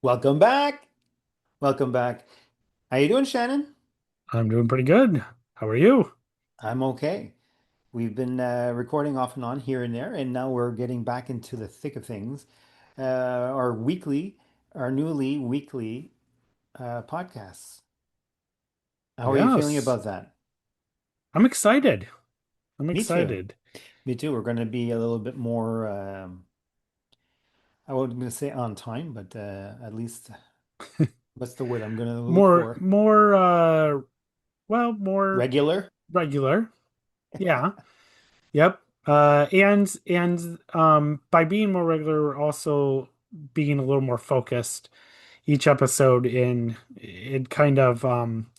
Welcome back. Welcome back. How you doing, Shannon? I'm doing pretty good. How are you? I'm okay. We've been recording off and on here and there, and now we're getting back into the thick of things. Our newly weekly podcasts. How are you feeling Yes, about that? I'm excited. I'm Me too. excited. Me too. We're going to be a little bit more, I wasn't going to say on time, but at least, what's the word I'm going to look More, for? more, more Regular? regular. Yeah. Yep. And by being more regular, we're also being a little more focused each episode in kind of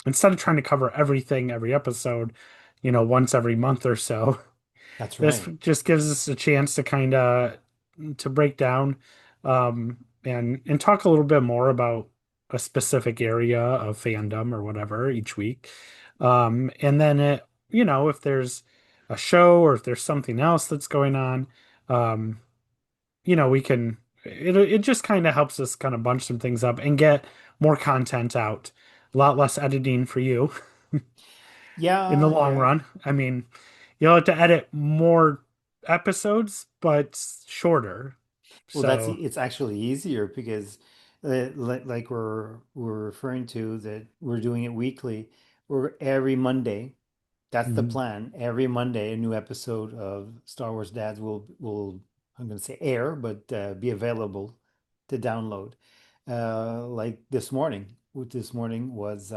instead of trying to cover everything every episode, once every month or so. That's This right. just gives us a chance to kind of to break down and talk a little bit more about a specific area of fandom or whatever each week. And then if there's a show or if there's something else that's going on, um, we can it just kind of helps us kind of bunch some things up and get more content out. A lot less editing for you in the Yeah, long yeah. run. I mean, you'll have to edit more episodes, but shorter. Well, that's So, it's actually easier because, like we're referring to that we're doing it weekly. We're every Monday. That's the mhm, plan. Every Monday, a new episode of Star Wars Dads will I'm going to say air, but be available to download. Like this morning, which this morning was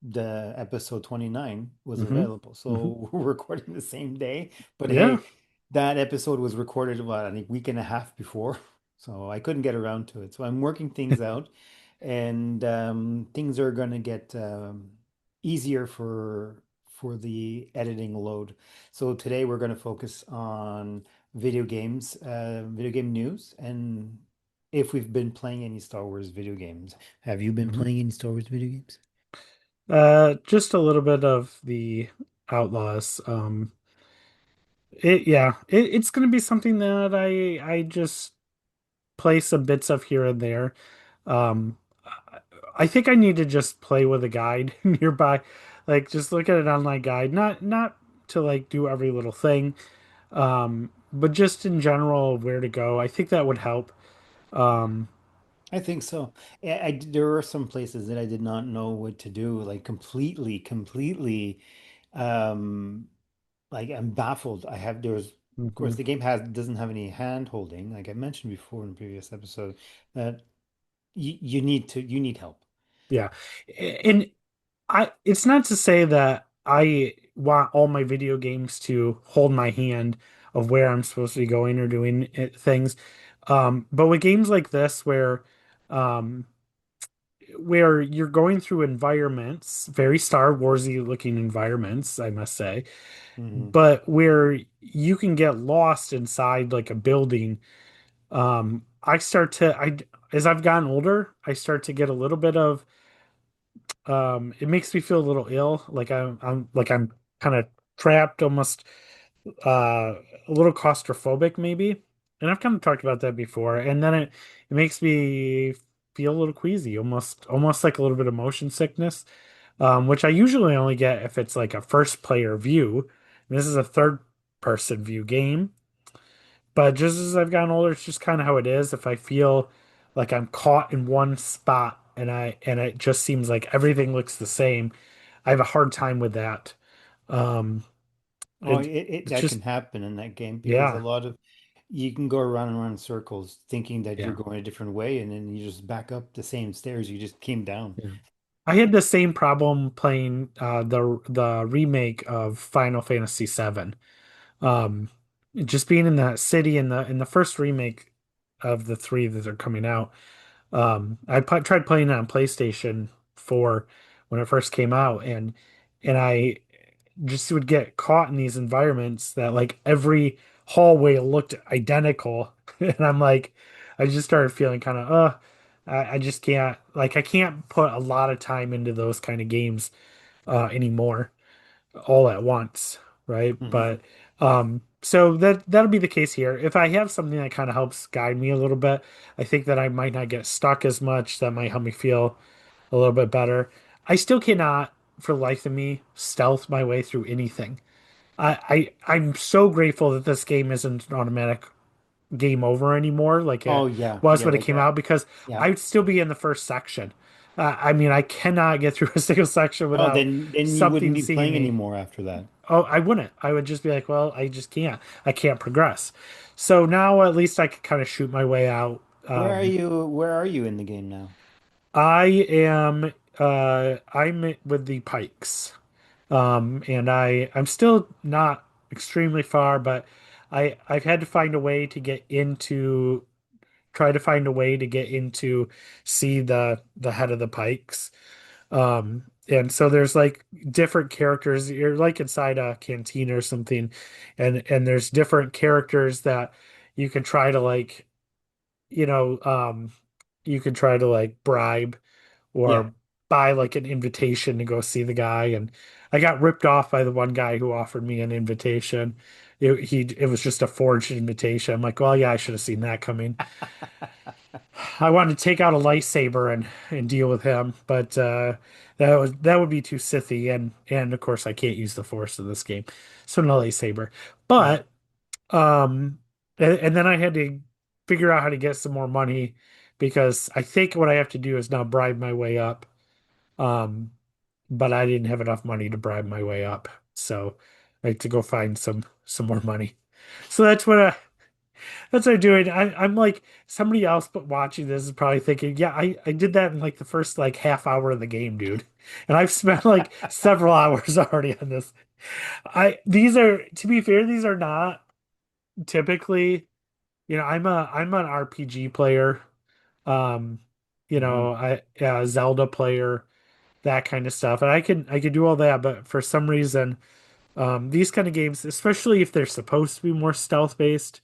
the episode 29 was mhm, available. mhm. So we're recording the same day. But Yeah. hey, that episode was recorded about, I think, week and a half before. So I couldn't get around to it. So I'm working things out and things are going to get easier for the editing load. So today we're going to focus on video game news, and if we've been playing any Star Wars video games. Have you been Mhm. playing any Star Wars video games? Just a little bit of the Outlaws. It's going to be something that I just play some bits of here and there. Um, I think I need to just play with a guide nearby, like just look at an online guide, not to like do every little thing, but just in general where to go. I think that would help. Um, I think so. There were some places that I did not know what to do, like completely, um, like I'm baffled. Of course, mhm, the game has doesn't have any hand holding, like I mentioned before in the previous episode, that you need help. yeah, and it's not to say that I want all my video games to hold my hand of where I'm supposed to be going or doing things. But with games like this um, where you're going through environments, very Star Warsy looking environments, I must say, Hmm. but where you can get lost inside like a building. As I've gotten older, I start to get a little bit of it makes me feel a little ill, like I'm kind of trapped, almost a little claustrophobic maybe. And I've kind of talked about that before. And then it makes me feel a little queasy, almost like a little bit of motion sickness, which I usually only get if it's like a first player view. And this is a third person view game. But just as I've gotten older, it's just kind of how it is. If I feel like I'm caught in one spot and it just seems like everything looks the same, I have a hard time with that. Um, Oh, it's that can just happen in that game because a yeah, lot of you can go around and around in circles thinking that you're yeah, going a different way, and then you just back up the same stairs you just came down. yeah. I had the same problem playing the remake of Final Fantasy VII. Um, just being in that city in the first remake of the three that are coming out. Tried playing it on PlayStation 4 when it first came out, and I just would get caught in these environments that like every hallway looked identical, and I'm like, I just started feeling kind of, I just can't like I can't put a lot of time into those kind of games anymore all at once. right? Hmm. But so that'll be the case here. If I have something that kind of helps guide me a little bit, I think that I might not get stuck as much. That might help me feel a little bit better. I still cannot, for the life of me, stealth my way through anything. I'm so grateful that this game isn't an automatic game over anymore like Oh it yeah, was yeah, when it like came out because yeah. I would still be in the first section. I mean, I cannot get through a single section Oh, without then you wouldn't something be seeing playing me. anymore after that. Oh, I wouldn't. I would just be like, well, I just can't. I can't progress. So now at least I can kind of shoot my way out. Where are you? Where are you in the game now? I am I'm with the Pikes. And I'm still not extremely far, but I've had to find a way to get into try to find a way to get into see the head of the Pikes. And so there's like different characters. You're like inside a canteen or something, and there's different characters that you can try to like, you know, you can try to like bribe Yeah. or buy like an invitation to go see the guy. And I got ripped off by the one guy who offered me an invitation. It was just a forged invitation. I'm like, well, yeah, I should have seen that coming. I wanted to take out a lightsaber and deal with him, but that would be too Sithy, and of course I can't use the Force in this game, so no lightsaber. Yeah. But and then I had to figure out how to get some more money because I think what I have to do is now bribe my way up. Um, but I didn't have enough money to bribe my way up, so I had to go find some more money. So that's what I'm doing. I'm like somebody else, but watching this is probably thinking, yeah, I did that in like the first like half hour of the game, dude. And I've spent like several hours already on this. I these are to be fair, these are not typically, I'm an RPG player. Um, Hmm. I Zelda player, that kind of stuff. And I can do all that, but for some reason, these kind of games, especially if they're supposed to be more stealth based,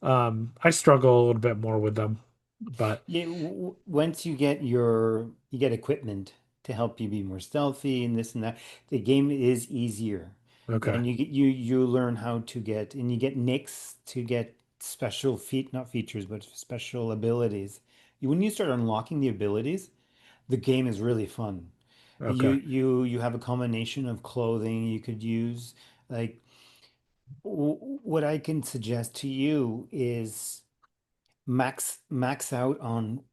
I struggle a little bit more with them, but Yeah, once you get equipment to help you be more stealthy and this and that, the game is easier. okay. And you learn how to get and you get nicks to get special not features, but special abilities. When you start unlocking the abilities, the game is really fun. Okay. You have a combination of clothing you could use. Like what I can suggest to you is max out on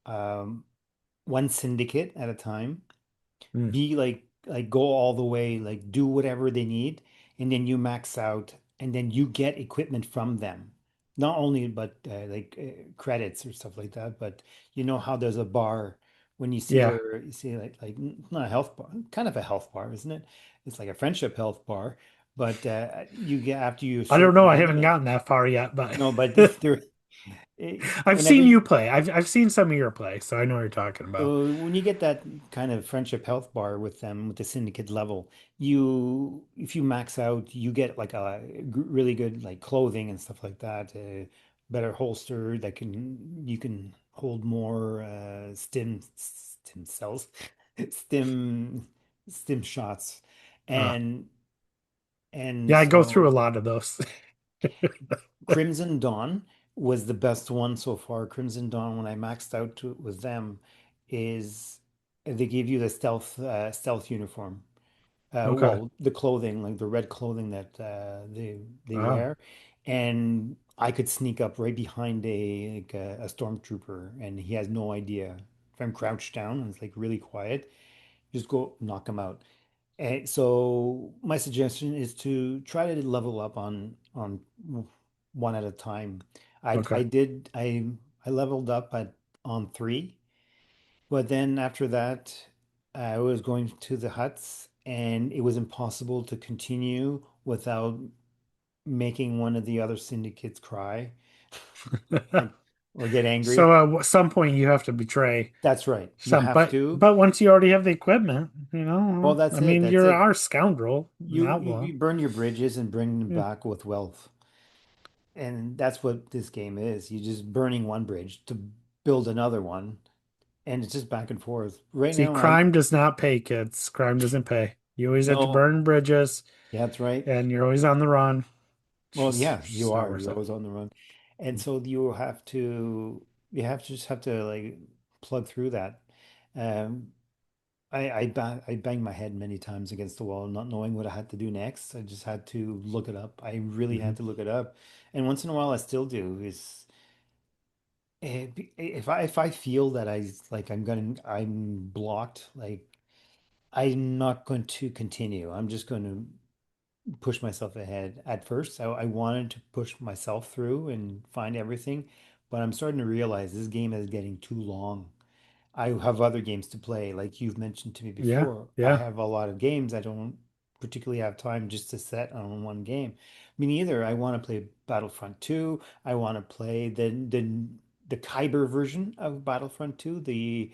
um one syndicate at a time. Mm, Be like go all the way, like do whatever they need, and then you max out, and then you get equipment from them. Not only but credits or stuff like that, but you know how there's a bar when you see yeah. their you see not a health bar, kind of a health bar, isn't it? It's like a friendship health bar, but you get after you a I don't certain know. I haven't level. gotten that far yet, but No, but there I've whenever seen you play. I've seen some of your play, so I know what you're talking about. when you get that kind of friendship health bar with them with the syndicate level, you if you max out, you get like a really good like clothing and stuff like that, better holster that can you can hold more stim cells, stim stim shots, Uh, and yeah, I go through a so. lot of those. Crimson Dawn was the best one so far. Crimson Dawn, when I maxed out to with them, is they give you the stealth uniform. Okay. Well, the clothing, like the red clothing that they Oh, wear, and I could sneak up right behind a stormtrooper, and he has no idea. If I'm crouched down and it's like really quiet, just go knock him out. And so my suggestion is to try to level up on one at a time. okay. I leveled up at on three, but then after that I was going to the huts and it was impossible to continue without making one of the other syndicates cry and or get angry. So at some point you have to betray That's right. You some, have but to. but once you already have the equipment, Well, I that's it. mean, That's you're it. our scoundrel, an outlaw. You burn your bridges and bring them Yeah. back with wealth. And that's what this game is. You're just burning one bridge to build another one, and it's just back and forth. Right See, now, I crime does not pay, kids. Crime doesn't pay. You always have to No, burn bridges, yeah, that's right. and you're always on the run. Well, yeah, It's you just not are. worth You're it. always on the run. And so you just have to like plug through that. Um, I banged my head many times against the wall, not knowing what I had to do next. I just had to look it up. I really Hmm. had to look it up. And once in a while I still do is if I feel that I'm blocked, like I'm not going to continue. I'm just going to push myself ahead. At first, I wanted to push myself through and find everything, but I'm starting to realize this game is getting too long. I have other games to play, like you've mentioned to me Yeah, before. I yeah. have a lot of games. I don't particularly have time just to set on one game. Me neither. I want to play Battlefront 2. I want to play the Kyber version of Battlefront 2. The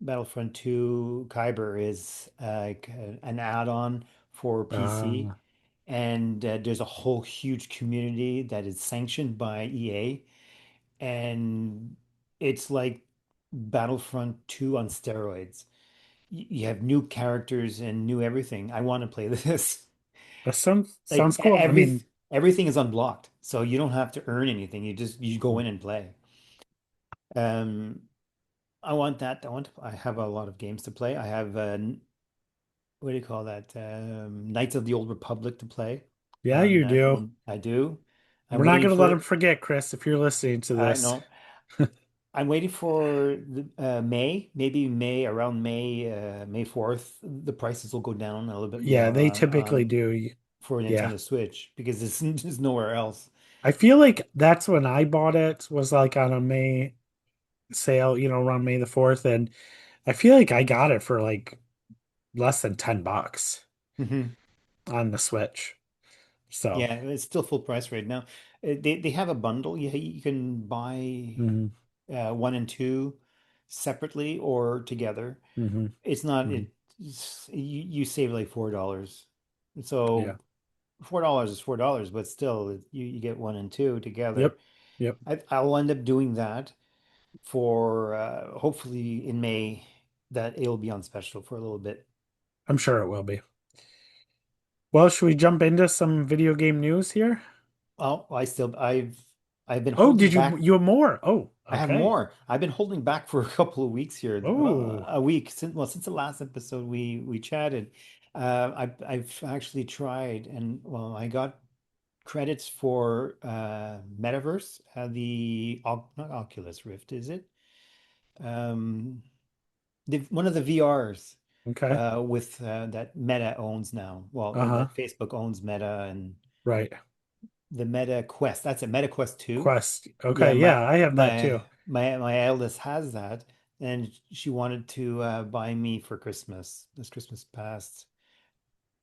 Battlefront 2 Kyber is like an add-on for PC, Uh, and there's a whole huge community that is sanctioned by EA, and it's like Battlefront 2 on steroids. You have new characters and new everything. I want to play this. that sounds Like cool. I mean, everything is unblocked, so you don't have to earn anything. You go in and play. Um, I want that. I have a lot of games to play. I have what do you call that? Knights of the Old Republic to play yeah, on you do. I do. I'm We're not waiting going to let him for forget, Chris, if you're listening to I this. know I'm waiting for May, maybe May around May 4th. The prices will go down a little bit Yeah, more they typically do. for Yeah. Nintendo Switch because it's there's nowhere else. I feel like that's when I bought it, was like on a May sale, around May the 4th. And I feel like I got it for like less than $10 Hmm. on the Switch. So, Yeah, it's still full price right now. They have a bundle. You can buy hmm, one and two separately or together. hmm, It's not hmm, you save like $4. yeah. So $4 is $4, but still you get one and two together. Yep. Yep. I'll end up doing that for hopefully in May that it'll be on special for a little bit. I'm sure it will be. Well, should we jump into some video game news here? Oh, I've been Oh, holding back. you have more? Oh, I have okay. more. I've been holding back for a couple of weeks here, Oh, a week since the last episode we chatted. I've actually tried, and well, I got credits for Metaverse, not Oculus Rift, is it? Um, one of the VRs okay. with that Meta owns now. Well, Uh-huh. that Facebook owns Meta and Right. the Meta Quest. That's it, Meta Quest 2. Quest. Yeah, Okay. Yeah, I have that too. my eldest has that, and she wanted to buy me for Christmas. This Christmas past.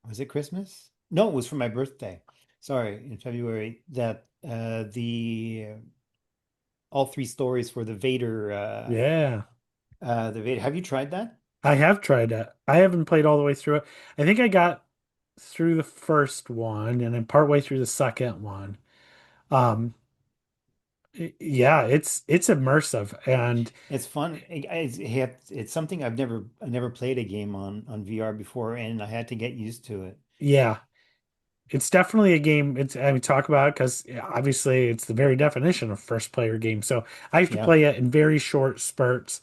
Was it Christmas? No, it was for my birthday. Sorry, in February. That the all three stories for Yeah. the Vader. Have you tried that? I have tried that. I haven't played all the way through it. I think I got through the first one and then partway through the second one. Um, yeah, it's immersive and It's fun. It's something I never played a game on VR before, and I had to get used to it. yeah, it's definitely a game. I mean, talk about it because obviously it's the very definition of first player game. So I have to Yeah, play it in very short spurts.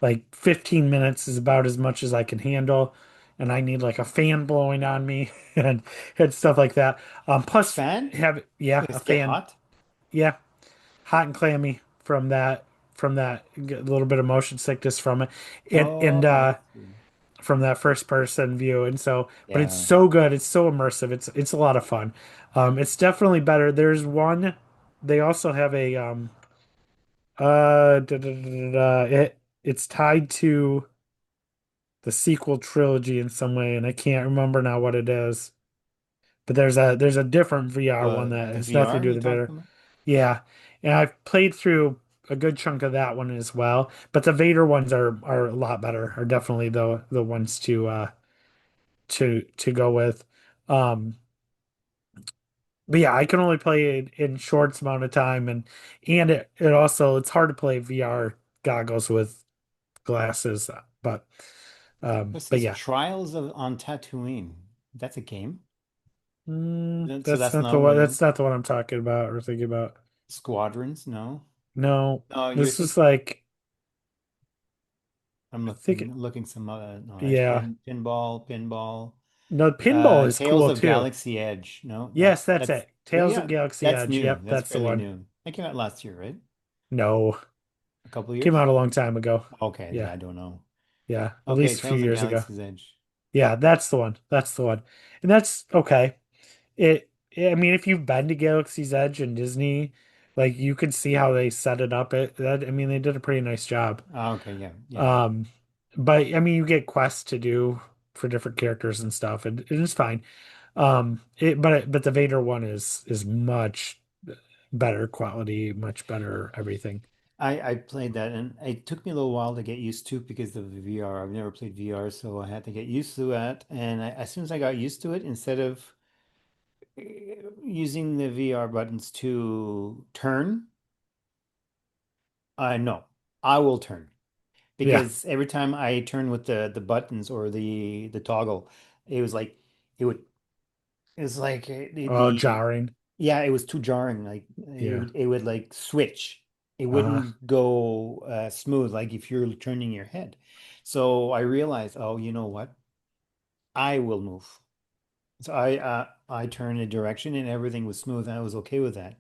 Like 15 minutes is about as much as I can handle, and I need like a fan blowing on me and stuff like that. a Plus fan? have yeah, Does a it get fan. hot? Yeah, hot and clammy from that get a little bit of motion sickness from it. And Oh, I see. from that first person view. And so, but it's Yeah. so good. It's so immersive. It's a lot of fun. It's definitely better. There's one. They also have a it's tied to the sequel trilogy in some way, and I can't remember now what it is. But there's a different VR one that The has nothing to VR do you're with the Vader. talking about? Yeah, and I've played through a good chunk of that one as well. But the Vader ones are a lot better. Are definitely the ones to go with. Um, but yeah, I can only play it in short amount of time, and it also it's hard to play VR goggles with glasses. But What's But this? yeah. Trials of on Tatooine. That's a game. So That's that's not the not one. what That's not the one I'm talking about or thinking about. Squadrons? No. No, No, you're this was thinking. like I'm I think. looking some no, that's Yeah, pinball. no, pinball is Tales cool of too. Galaxy Edge. No, Yes, that's it. well, Tales of yeah, Galaxy that's Edge. new. Yep, That's that's the fairly one. new. That came out last year, right? No, A couple of came years? out a long time ago. Okay, then Yeah, I don't know. yeah, at Okay, least a few Tales of years ago. Galaxy's Edge. Yeah, that's the one. That's the one. And that's okay. I mean, if you've been to Galaxy's Edge and Disney, like you could see how they set it up. I mean, they did a pretty nice job. Okay, yeah, yeah. Um, but I mean, you get quests to do for different characters and stuff, and it's fine. But the Vader one is much better quality, much better everything. I played that and it took me a little while to get used to because of the VR. I've never played VR, so I had to get used to that. And as soon as I got used to it, instead of using the VR buttons to turn, no, I will turn Yeah, because every time I turn with the buttons or the toggle, it was like it would it's like all jarring. yeah, it was too jarring. Like Yeah. it would like switch. It Uh-huh. wouldn't go smooth like if you're turning your head. So I realized, oh, you know what? I will move. So I turned a direction and everything was smooth and I was okay with that.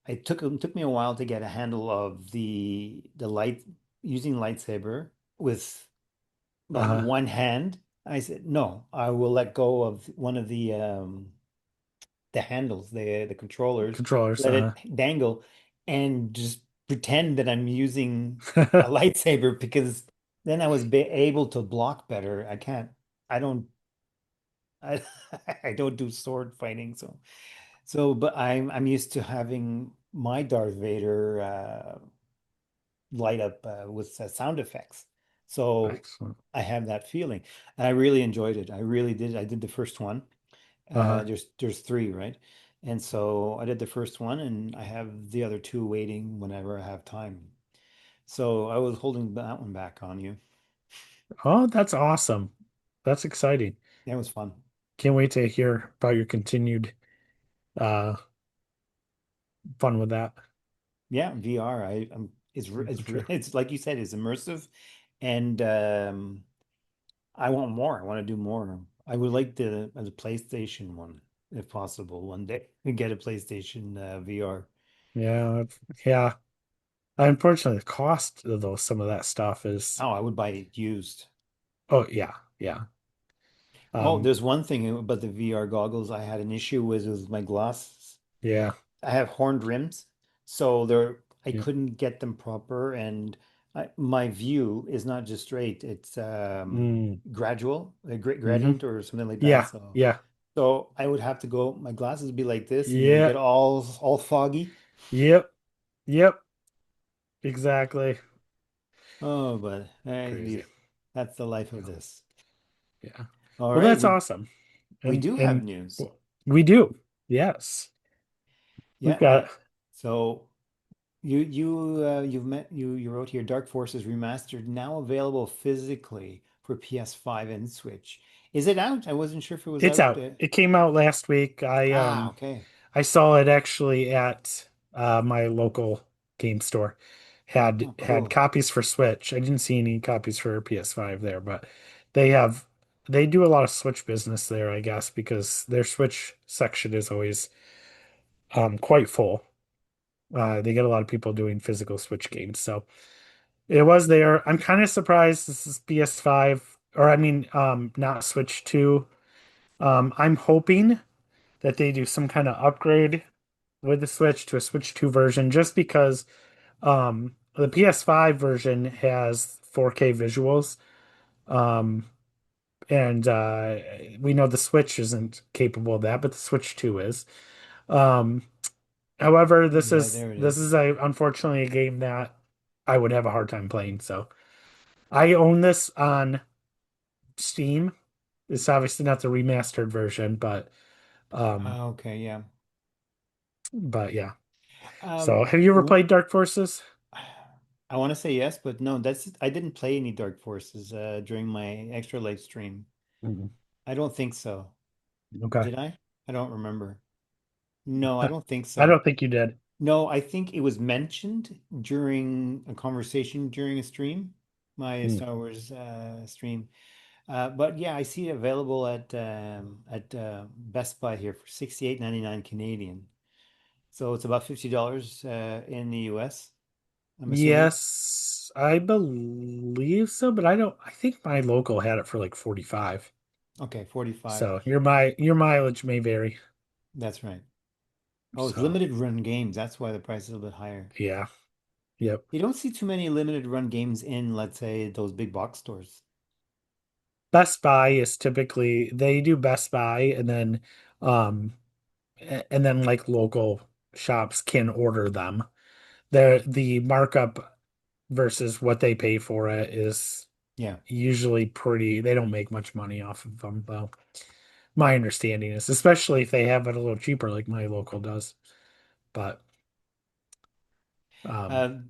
It took me a while to get a handle of the light using lightsaber with like Uh-huh. one hand. I said, no, I will let go of one of the handles, the controllers, Controllers. let Uh-huh. it dangle, and just pretend that I'm using a lightsaber because then I was be able to block better. I can't. I don't. I I don't do sword fighting, but I'm used to having my Darth Vader light up with sound effects. So Excellent. I have that feeling. And I really enjoyed it. I really did. I did the first one. Uh-huh. There's three, right? And so I did the first one, and I have the other two waiting whenever I have time. So I was holding that one back on you. Oh, that's awesome. That's exciting. That was fun. Can't wait to hear about your continued uh fun with that. Yeah, VR. Sure. it's like you said, it's immersive, and I want more. I want to do more. I would like the PlayStation one, if possible, one day. Get a PlayStation VR. Yeah. Unfortunately, the cost of those some of that stuff is Oh, I would buy it used. oh yeah, yeah. Oh, Um there's one thing about the VR goggles I had an issue with my glasses. yeah, I have horned rims, so I yeah. couldn't get them proper, and my view is not just straight; it's Mm, gradual, a hmm. gradient or something like that. Yeah, So, yeah. so I would have to go. My glasses would be like this, and they would get Yeah. all foggy. Yep. Yep. Exactly. Oh, but Crazy. that's the life of Yeah. this. Yeah. All Well, right, that's awesome. we And do have news. we do. Yes. We've Yeah, got so. You wrote here Dark Forces Remastered now available physically for PS5 and Switch. Is it out? I wasn't sure if it was it's out. out. It came out last week. Okay. I saw it actually at my local game store. Had Oh, had cool. copies for Switch. I didn't see any copies for PS5 there, but they have they do a lot of Switch business there, I guess, because their Switch section is always quite full. They get a lot of people doing physical Switch games. So it was there. I'm kind of surprised this is PS5 or I mean not Switch 2. I'm hoping that they do some kind of upgrade with the Switch to a Switch 2 version just because the PS5 version has 4K visuals. Um, and we know the Switch isn't capable of that, but the Switch 2 is. Um, however, Yeah, there it this is. is unfortunately a game that I would have a hard time playing. So I own this on Steam. It's obviously not the remastered version, um, Okay, yeah. but yeah. Um, So have you ever w- played Dark Forces? I want to say yes, but no, I didn't play any Dark Forces during my extra life stream. Mhm. I don't think so. Okay. Did I? I don't remember. No, I don't think I so. don't think you did. No, I think it was mentioned during a conversation during a stream, my Mm. Star Wars stream. But yeah, I see it available at Best Buy here for 68.99 Canadian. So it's about $50 in the US, I'm assuming. Yes, I believe so, but I think my local had it for like 45. Okay, 45. So your mileage may vary. That's right. Oh, it's So limited run games. That's why the price is a little bit higher. yeah. Yep. You don't see too many limited run games in, let's say, those big box stores. Best Buy is typically they do Best Buy um and then like local shops can order them. The markup versus what they pay for it is Yeah. usually pretty, they don't make much money off of them though. My understanding is, especially if they have it a little cheaper like my local does. But um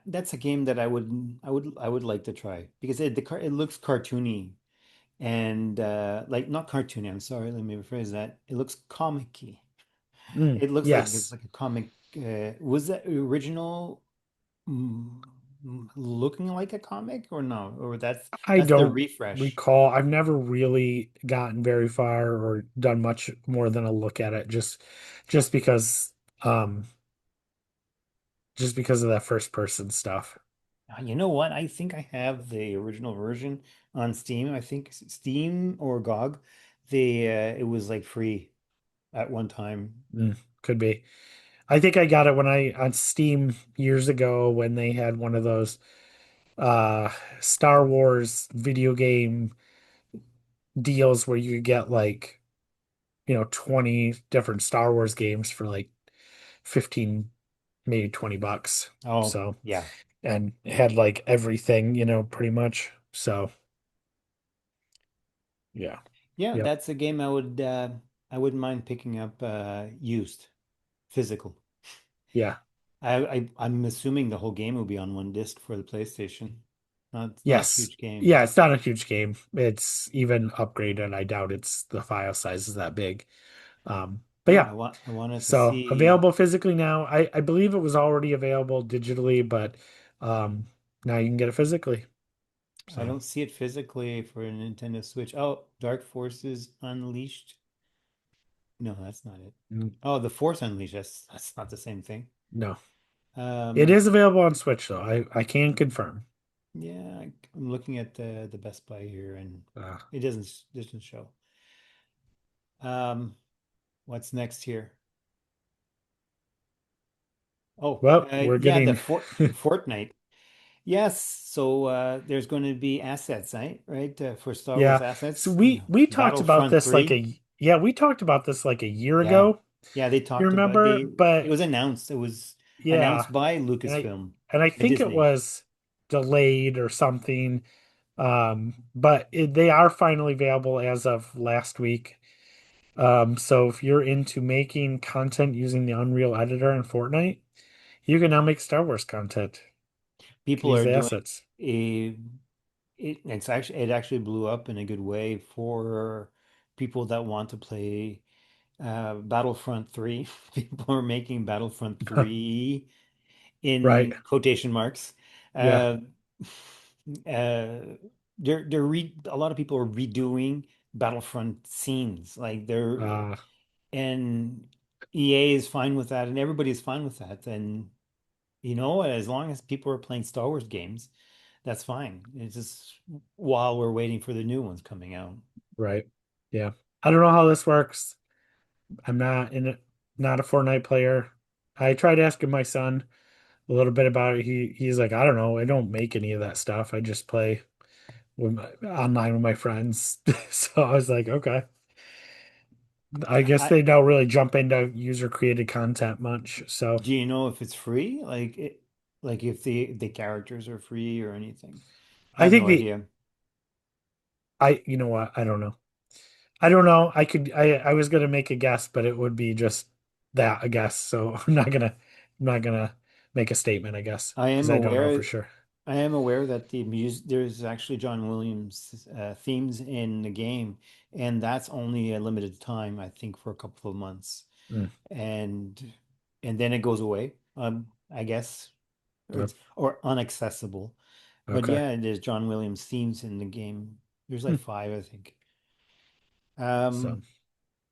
That's a game that I would like to try because it looks cartoony and like not cartoony. I'm sorry, let me rephrase that. It looks comic-y. It looks like it's yes. like a comic. Was that original looking like a comic or no? Or I that's the don't refresh. recall. I've never really gotten very far or done much more than a look at it just because um just because of that first person stuff. You know what? I think I have the original version on Steam. I think Steam or GOG. It was like free at one time. Could be. I think I got it when I on Steam years ago when they had one of those uh Star Wars video game deals where you could get like, 20 different Star Wars games for like 15, maybe $20. Oh, So, yeah. and it had like everything, pretty much. So, yeah. Yeah, Yep. that's a game I wouldn't mind picking up used, physical. Yeah. I'm assuming the whole game will be on one disc for the PlayStation. Not a Yes. huge game. Yeah, it's not a huge game. It's even upgraded. I doubt it's the file size is that big. But Yeah, yeah, I wanted to so see. available physically now. I believe it was already available digitally, but um, now you can get it physically. I So don't see it physically for a Nintendo Switch. Oh, Dark Forces Unleashed. No, that's not it. Oh, the Force Unleashed. That's not the same thing. no, it Um, is available on Switch though. I can confirm. yeah, I'm looking at the Best Buy here, and Uh, it doesn't show. Um, what's next here? Oh, well, we're yeah, getting Fortnite. Yes, so there's going to be assets, right? For Star Wars yeah. So assets. we talked about Battlefront this 3. we talked about this like a year Yeah. ago. Yeah, they You talked about remember? it But was announced. It was yeah, announced by and I Lucasfilm, and I by think it Disney. was delayed or something. But they are finally available as of last week. So if you're into making content using the Unreal Editor in Fortnite, you can now make Star Wars content. You can People use are the doing assets. a it actually blew up in a good way for people that want to play Battlefront 3. People are making Battlefront 3 Right. in quotation marks. Yeah. Uh, uh, a lot of people are redoing Battlefront scenes. Uh, And EA is fine with that, and everybody's fine with that. And as long as people are playing Star Wars games, that's fine. It's just while we're waiting for the new ones coming out. right. Yeah. I don't know how this works. I'm not in it, not a Fortnite player. I tried asking my son a little bit about it. He's like, I don't know. I don't make any of that stuff. I just play online with my friends. So I was like, okay. I guess I, they don't really jump into user created content much. So do you know if it's free? Like if the characters are free or anything? I I have think no idea. you know what? I don't know. I don't know. I was gonna make a guess, but it would be just that a guess. So I'm not gonna make a statement, I guess, I because am I don't know for aware. sure. I am aware that there's actually John Williams themes in the game, and that's only a limited time, I think, for a couple of months, Mm, and then it goes away. I guess, or yep. it's or unaccessible. But Okay. yeah, there's John Williams themes in the game. There's Hmm. like five, I think. So, Um,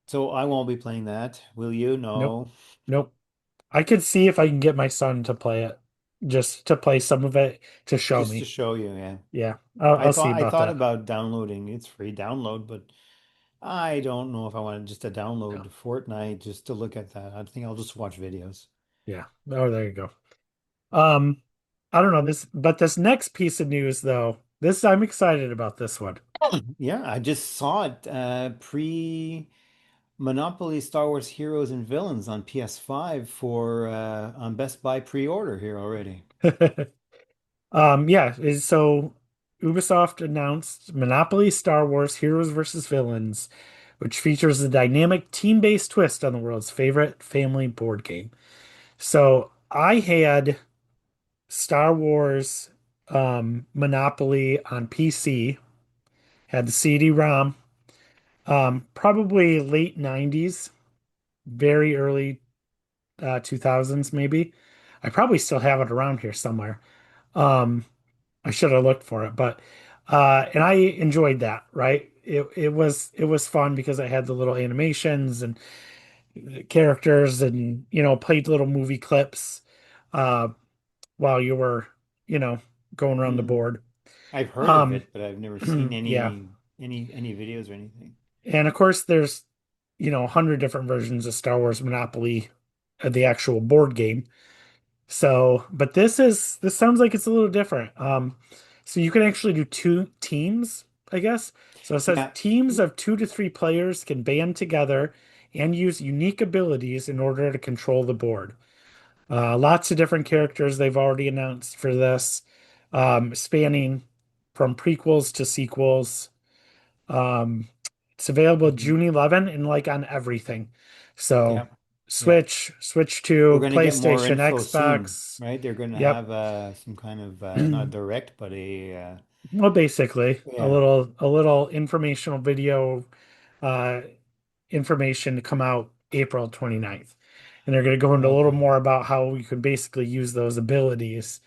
so I won't be playing that. Will you? nope. No, Nope. I could see if I can get my son to play it, just to play some of it to show just to me. show you. Yeah, Yeah, I'll see I about thought that. about downloading. It's free download, but I don't know if I want just to No. download Fortnite just to look at that. I think I'll just watch videos. Yeah. Oh, there you go. Um, I don't know this, but this next piece of news, though, this I'm excited about this one. Yeah, I just saw it pre Monopoly Star Wars Heroes and Villains on PS5 for on Best Buy pre-order here already. Yeah, so Ubisoft announced Monopoly Star Wars Heroes versus Villains, which features a dynamic team-based twist on the world's favorite family board game. So I had Star Wars Monopoly on PC, had the CD-ROM, probably late 90s, very early 2000s maybe. I probably still have it around here somewhere. Um, I should have looked for it, but and I enjoyed that, right? It was fun because I had the little animations and characters and played little movie clips uh while you were, you know, going around the Hmm. board. I've heard of Um it, but I've never seen yeah. any videos or anything. And of course there's 100 different versions of Star Wars Monopoly, the actual board game. So, but this sounds like it's a little different. So you can actually do two teams, I guess. So it says Yeah. teams of 2 to 3 players can band together and use unique abilities in order to control the board. Lots of different characters they've already announced for this, spanning from prequels to sequels. Um, it's available Mhm. June 11 and like on everything. So Yeah. Yeah. Switch We're 2, going to get more PlayStation, info soon, Xbox. right? They're going to Yep. have some kind of not direct, but a Well, basically, a yeah. little informational video uh information to come out April 29th. And they're going to go into a little Okay. more about how you can basically use those abilities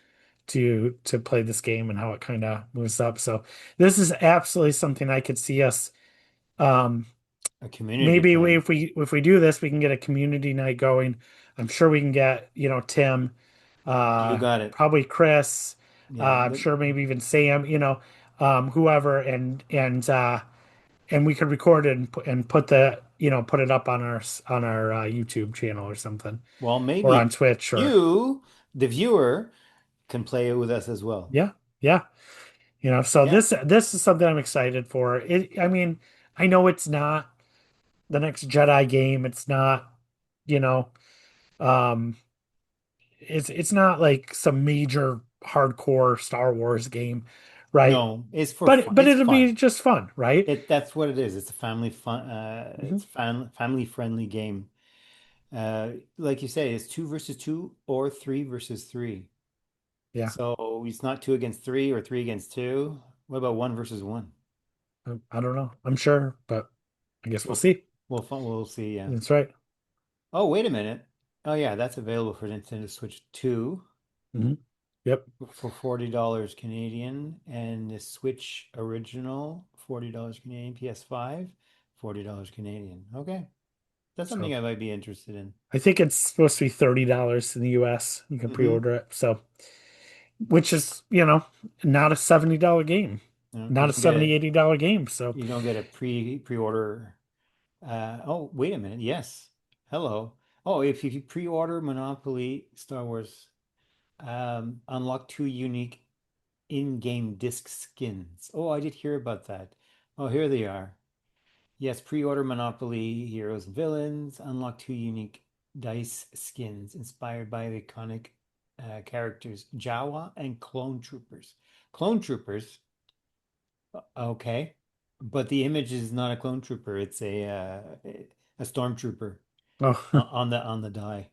to play this game and how it kind of moves up. So this is absolutely something I could see us um A community maybe playing. if we do this, we can get a community night going. I'm sure we can get, Tim, You got it. probably Chris, Yeah. I'm sure maybe even Sam, whoever, and we could record it and put it up on our YouTube channel or something, Well, or on maybe Twitch or you, the viewer, can play it with us as well. yeah, yeah. So Yeah. this is something I'm excited for. I mean, I know it's not the next Jedi game. It's not, you know, um, it's not like some major hardcore Star Wars game, right? No, it's for But fun. but It's it'll be fun. just fun, right? That's what it is. It's a family fun. Hmm. It's family friendly game. Like you say, it's two versus two or three versus three. Yeah, So it's not two against three or three against two. What about one versus one? I don't know. I'm sure, but I guess we'll We'll see. we'll see. Yeah. That's right. Oh, wait a minute. Oh yeah, that's available for Nintendo Switch 2 Hmm. Yep. for $40 Canadian, and the Switch original $40 Canadian, PS5 $40 Canadian. Okay. That's So something I might be interested in. I think it's supposed to be $30 in the US. You can Hmm. pre-order it. So, which is, not a $70 game, You not a don't get 70, it. $80 game. So, You don't get a pre-order. Oh, wait a minute. Yes. Hello. Oh, if you pre-order Monopoly Star Wars, unlock two unique in-game disc skins. Oh, I did hear about that. Oh, here they are. Yes, pre-order Monopoly Heroes and Villains, unlock two unique dice skins inspired by the iconic characters Jawa and Clone Troopers. Clone Troopers, okay, but the image is not a clone trooper. It's a stormtrooper oh, on the die.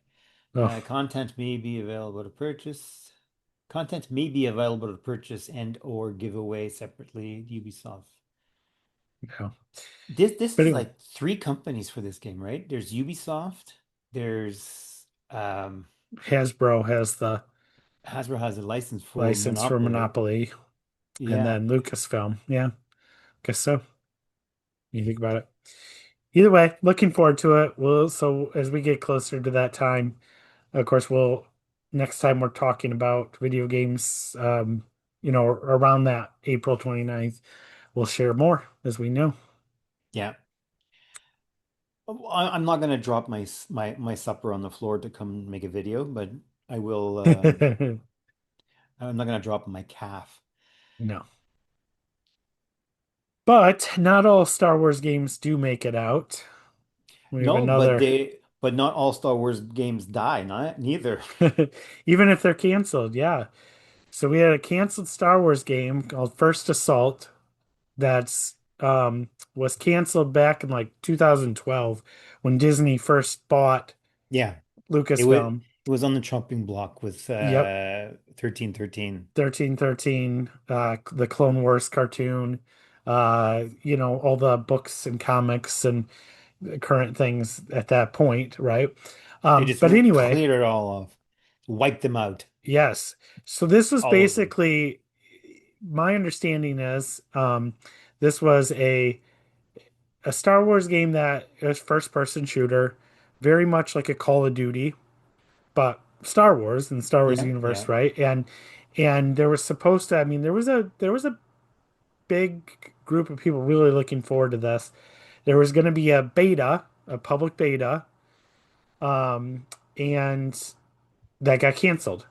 Oh, Content may be available to purchase. Content may be available to purchase and or give away separately. Ubisoft. yeah. This But is anyway, like three companies for this game, right? There's Ubisoft. There's Hasbro has the Hasbro has a license for license for Monopoly. Monopoly, and Yeah, then Lucasfilm. Yeah, guess so. You think about it. Either way, looking forward to it. So as we get closer to that time, of course, next time we're talking about video games, around that April 29th, we'll share more as we know. yeah. I'm not gonna drop my supper on the floor to come make a video, but I will. I'm not gonna drop my calf. No. But not all Star Wars games do make it out. We have No, another, but not all Star Wars games die. Not neither. even if they're canceled, yeah. So we had a canceled Star Wars game called First Assault that's was canceled back in like 2012 when Disney first bought Yeah, Lucasfilm. it was on the chopping block with Yep, 1313. 1313, the Clone Wars cartoon, all the books and comics and current things at that point, right? They just But anyway, cleared it all off, wiped them out, yes. So this was all of them. basically my understanding is this was a Star Wars game that is first person shooter, very much like a Call of Duty, but Star Wars and Star Wars Yeah, universe, yeah, right? And there was supposed to, I mean, there was a big group of people really looking forward to this. There was going to be a beta, a public beta, and that got canceled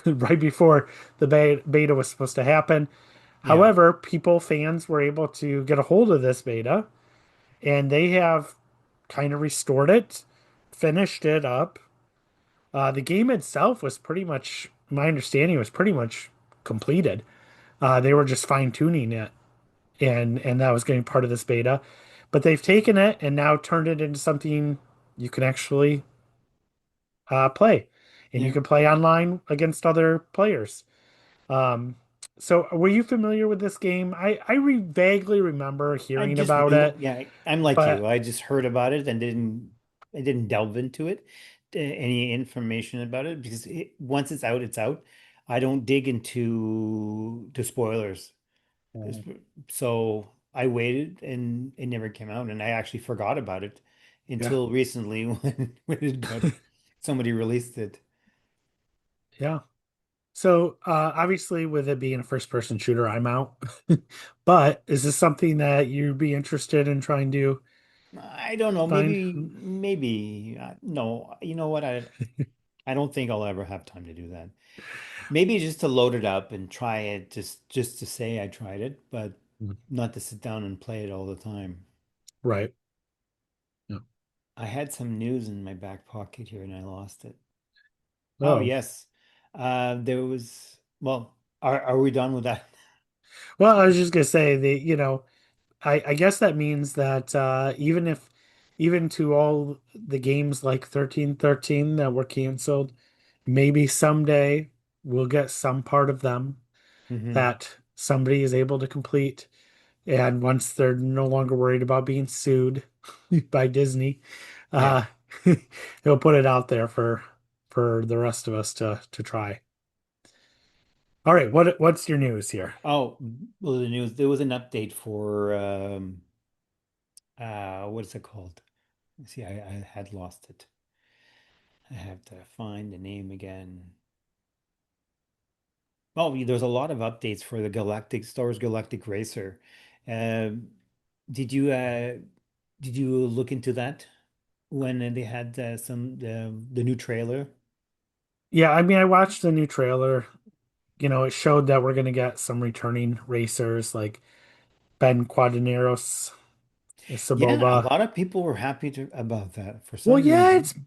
right before the beta was supposed to happen. yeah, However, fans were able to get a hold of this beta, and they have kind of restored it, finished it up. The game itself was pretty much, my understanding was pretty much completed. They were just fine tuning it, and that was getting part of this beta. But they've taken it and now turned it into something you can actually play, and you yeah. can play online against other players. Um, so were you familiar with this game? I vaguely remember I hearing just about knew, it, yeah, I'm like you. but I just heard about it and I didn't delve into it, any information about it because once it's out, it's out. I don't dig into the spoilers. Mhm. So I waited and it never came out, and I actually forgot about it Yeah, until recently when it got somebody released it. yeah. So obviously, with it being a first-person shooter, I'm out. But is this something that you'd be interested in trying to I don't know, find? maybe no, you know what? I don't think I'll ever have time to do that. Maybe just to load it up and try it just to say I tried it, but Mm. not to sit down and play it all the time. Right. Yeah. I had some news in my back pocket here and I lost it. Oh, Oh, yes. There was, well, are we done with that? well, I was just gonna say I guess that means that even to all the games like 1313 that were canceled, maybe someday we'll get some part of them Hmm. that somebody is able to complete. And once they're no longer worried about being sued by Disney, Yeah. uh, they'll put it out there for the rest of us to try. All right, what's your news here? Oh, well, the news, there was an update for what is it called? See, I had lost it. I have to find the name again. Oh, there's a lot of updates for the Galactic Star Wars Galactic Racer. Um, did you look into that when they had some the new trailer? Yeah, I mean, I watched the new trailer. It showed that we're gonna get some returning racers like Ben Quadinaros, Yeah, a Saboba. lot of people were happy about that for Well, some yeah, reason.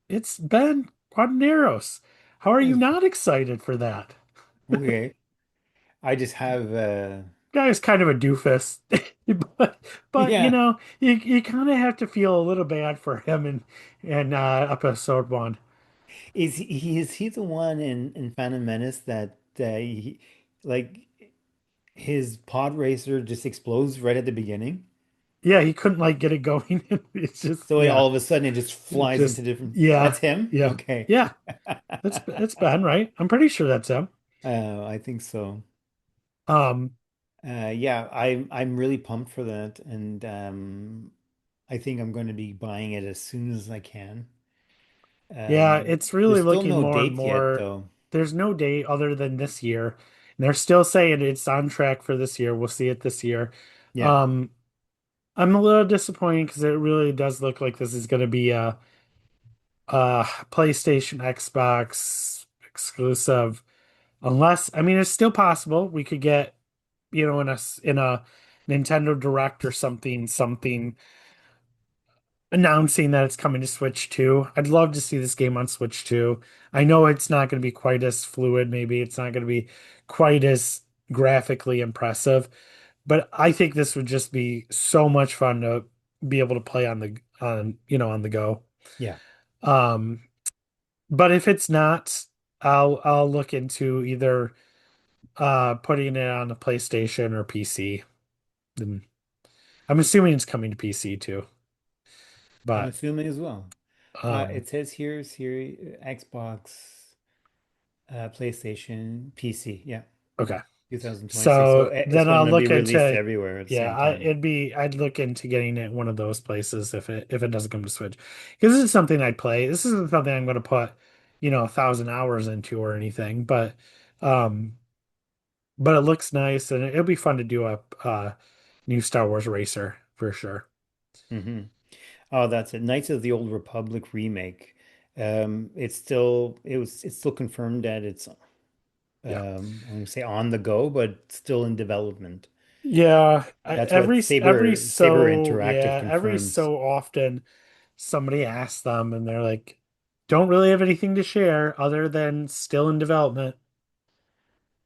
it's Ben Quadinaros. How are you Yes. not excited for that? Okay, I just have Guy is kind of a doofus, but yeah. you kind of have to feel a little bad for him in episode one. Is he the one in Phantom Menace that like his pod racer just explodes right at the beginning? Yeah, he couldn't like get it going. It's just So yeah, all of a sudden it just it flies into just different. yeah, That's him? yeah, Okay. yeah. That's Ben, right? I'm pretty sure that's him. I think so. Um, Yeah, I'm really pumped for that, and I think I'm going to be buying it as soon as I can. yeah, it's really There's still looking no more and date yet, more. though. There's no date other than this year. And they're still saying it's on track for this year. We'll see it this year. Yeah. Um, I'm a little disappointed because it really does look like this is going to be a PlayStation, Xbox exclusive. Unless, I mean, it's still possible we could get, in a Nintendo Direct or something announcing that it's coming to Switch 2. I'd love to see this game on Switch 2. I know it's not going to be quite as fluid, maybe it's not going to be quite as graphically impressive, but I think this would just be so much fun to be able to play on the go. Yeah. Um, but if it's not, I'll look into either putting it on the PlayStation or PC. And I'm assuming it's coming to PC too. I'm But assuming as well. um It says here Xbox, PlayStation, PC. Yeah, okay. 2026. So So it's then going I'll to be look released into everywhere at the yeah, same time. I'd look into getting it one of those places if it doesn't come to Switch. Because this is something I'd play. This isn't something I'm gonna put, 1,000 hours into or anything, um but it looks nice and it'll be fun to do a new Star Wars racer for sure. Hmm. Oh, that's it. Knights of the Old Republic remake. It's still confirmed that it's Yeah. I'm gonna say on the go, but still in development. Yeah, That's what Saber Interactive every confirms. so often somebody asks them and they're like, don't really have anything to share other than still in development.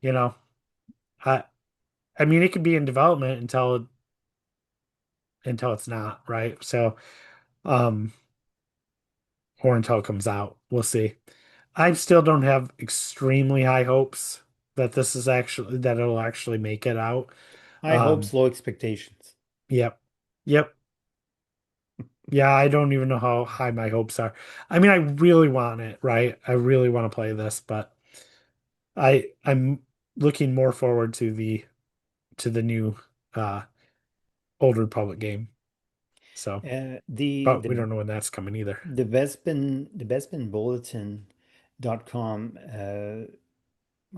You know, I I mean it could be in development until it's not, right? So, um, or until it comes out. We'll see. I still don't have extremely high hopes that it'll actually make it out. High Um, hopes, low expectations. yep. Yep. Yeah, I don't even know how high my hopes are. I mean, I really want it, right? I really want to play this, but I'm looking more forward to the new uh Old Republic game. So, The but we don't know when that's coming either. The Bespin Bulletin.com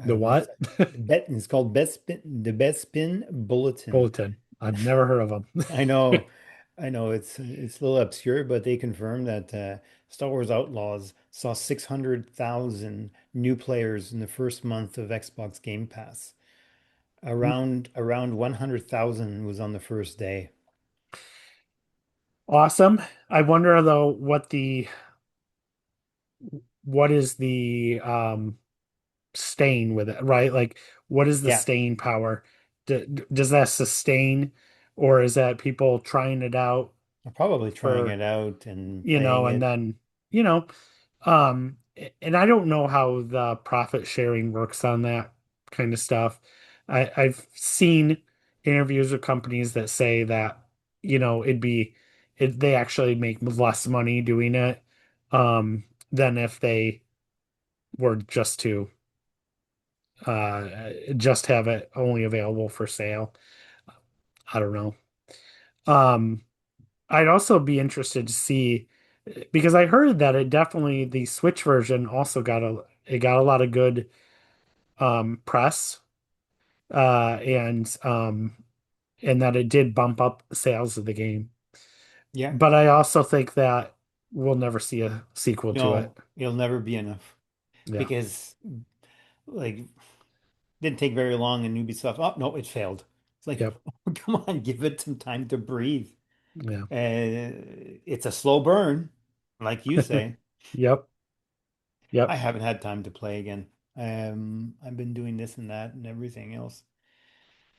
The what? website. It's called the Bespin Bulletin. Bulletin. I've never heard of them. I know, I know it's a little obscure, but they confirm that Star Wars Outlaws saw 600,000 new players in the first month of Xbox Game Pass. Around 100,000 was on the first day. Awesome. I wonder though what is the staying with it, right? Like what is the Yeah, staying power? Does that sustain or is that people trying it out I'm probably trying for, it out and playing and it. then, you know, and I don't know how the profit sharing works on that kind of stuff. I've seen interviews with companies that say that, they actually make less money doing it, than if they were just have it only available for sale. I don't know. Um, I'd also be interested to see because I heard that the Switch version also got a lot of good press and that it did bump up sales of the game. Yeah, But I also think that we'll never see a sequel to it. no, it'll never be enough Yeah. because like didn't take very long and Ubisoft, oh no, it failed. It's like, Yep. come on, give it some time to breathe. Yeah. It's a slow burn, like you say. Yep. I Yep. haven't had time to play again. I've been doing this and that and everything else.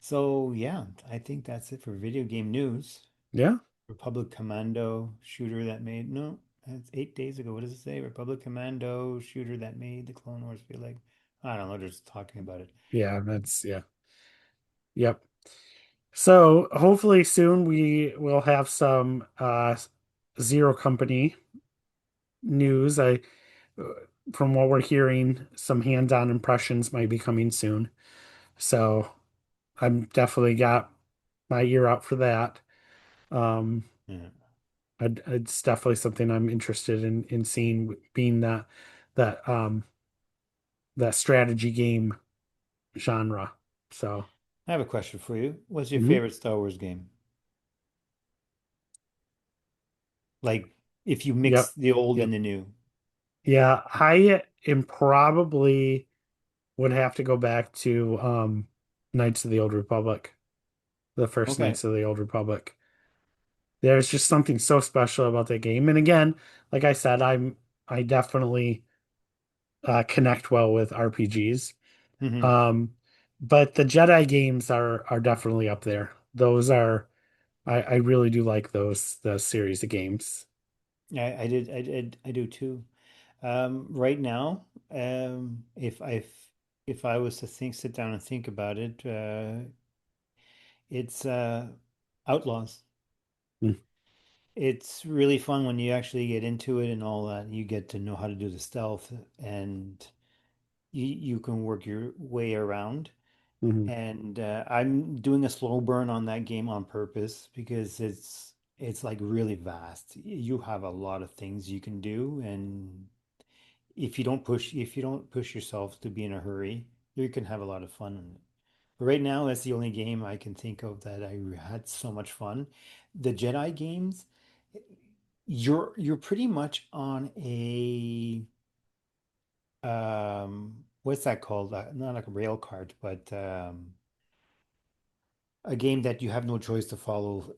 So yeah, I think that's it for video game news. Yeah. Republic Commando shooter that made no. It's 8 days ago. What does it say? Republic Commando shooter that made the Clone Wars feel like I don't know. They're just talking about it. Yeah, that's yeah. Yep. So hopefully soon we will have some Zero Company news. I from what we're hearing, some hands-on impressions might be coming soon. So I'm definitely got my ear out for that. Um, Yeah. it's definitely something I'm interested in seeing, being that that strategy game genre. So, I have a question for you. What's your mhm. favorite Star Wars game? Like if you mix Yep, the old yep, and the new. yeah. I am probably would have to go back to Knights of the Old Republic, the first Okay. Knights of the Old Republic. There's just something so special about that game. And again, like I said, I definitely connect well with RPGs. Hmm. Um, but the Jedi games are definitely up there. Those are I really do like the series of games. I do too. Right now, if I was to sit down and think about it, it's Outlaws. Mm, It's really fun when you actually get into it and all that. You get to know how to do the stealth, and you can work your way around. mhm, And I'm doing a slow burn on that game on purpose because it's like really vast. You have a lot of things you can do, and if you don't push yourself to be in a hurry, you can have a lot of fun in it. But right now, that's the only game I can think of that I had so much fun. The Jedi games, you're pretty much on a what's that called? Not like a rail cart, but a game that you have no choice to follow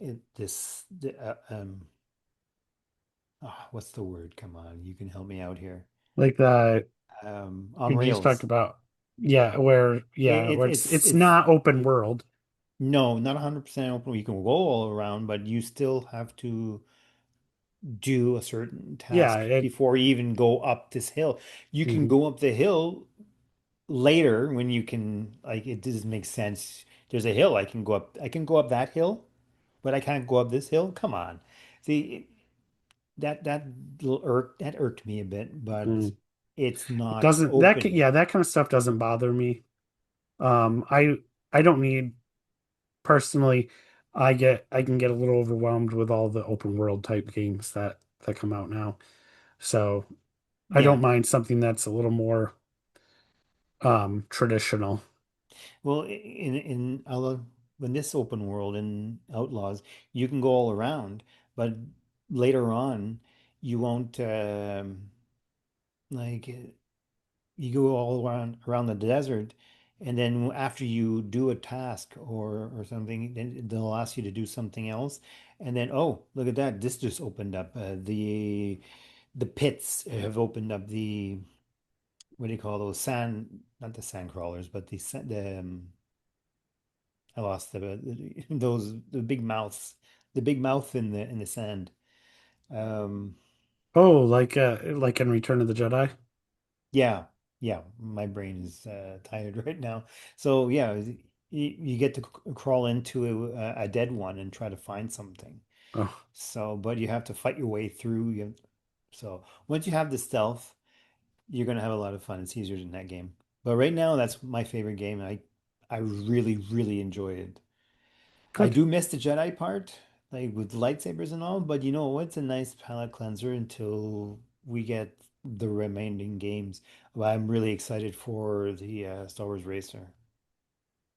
what's the word? Come on, you can help me out here. like the On you just talked rails. about. Yeah, where it's It's not open world. no, not 100% open. You can go all around, but you still have to do a certain Yeah, task it before you even go up this hill. You can mhm, go up the hill later when you can, like, it doesn't make sense. There's a hill I can go up that hill, but I can't go up this hill. Come on. See, that that irked me a bit, but mm. it's not Doesn't that open. yeah, that kind of stuff doesn't bother me. I don't need personally, I can get a little overwhelmed with all the open world type games that come out now. So I Yeah. don't mind something that's a little more traditional. Well, in when this open world in Outlaws, you can go all around, but later on, you won't like you go all around the desert, and then after you do a task or something, then they'll ask you to do something else, and then oh, look at that, this just opened up. The pits have opened up the what do you call those sand, not the sand crawlers, but the I lost those the big mouth in the sand. Um, Oh, like in Return of the Jedi. yeah, yeah. My brain is tired right now. So yeah, you get to crawl into a dead one and try to find something. Oh, So, but you have to fight your way through. So once you have the stealth, you're gonna have a lot of fun. It's easier than that game. But right now, that's my favorite game. I really really enjoy it. I good. do miss the Jedi part, like with lightsabers and all, but you know what? It's a nice palate cleanser until we get the remaining games. Well, I'm really excited for the Star Wars Racer.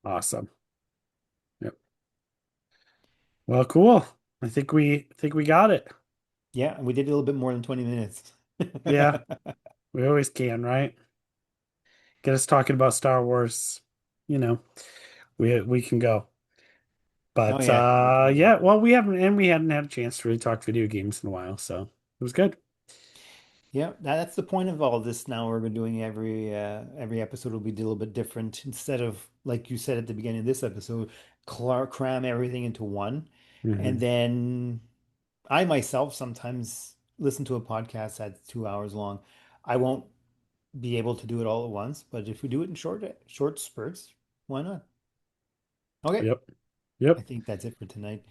Awesome. Yep. Well, cool. I think we got it. Yeah, we did a little bit more than 20 minutes. Yeah, we always can, right? Get us talking about Star Wars, you know, we can go. Oh But yeah, we can yeah, definitely. well, we hadn't had a chance to really talk video games in a while, so it was good. Yeah, that's the point of all this now. We're doing every episode will be a little bit different. Instead of like you said at the beginning of this episode, cram everything into one. And Hmm. then I myself sometimes. listen to a podcast that's 2 hours long. I won't be able to do it all at once, but if we do it in short spurts, why not? Okay, Yep. I Yep. think that's it for tonight.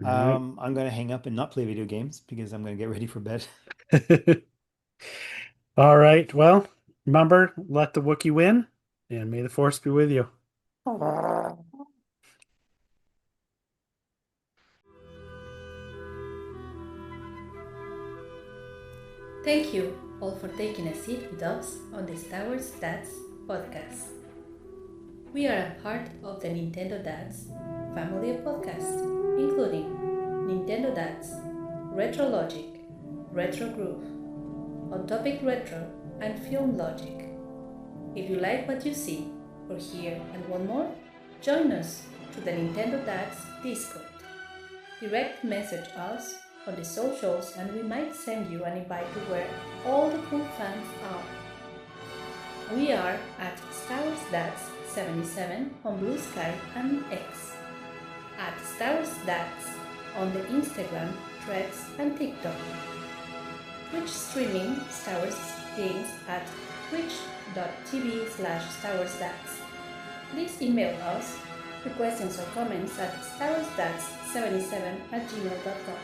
All right. I'm gonna hang up and not play video games because I'm gonna get ready for bed. All right. Well, remember, let the Wookiee win, and may the Force be with you. Thank you all for taking a seat with us on the Star Wars Dads podcast. We are a part of the Nintendo Dads family of podcasts, including Nintendo Dads, Retro Logic, Retro Groove, On Topic Retro, and Film Logic. If you like what you see or hear and want more, join us to the Nintendo Dads Discord. Direct message us on the socials and we might send you an invite to where all the cool fans are. We are at Star Wars Dads 77 on Blue Sky and X, at Star Wars Dads on the Instagram, Threads, and TikTok. Twitch streaming Star Wars games at twitch.tv/Star Wars Dads. Please email us with questions or comments at starwarsdads77@gmail.com.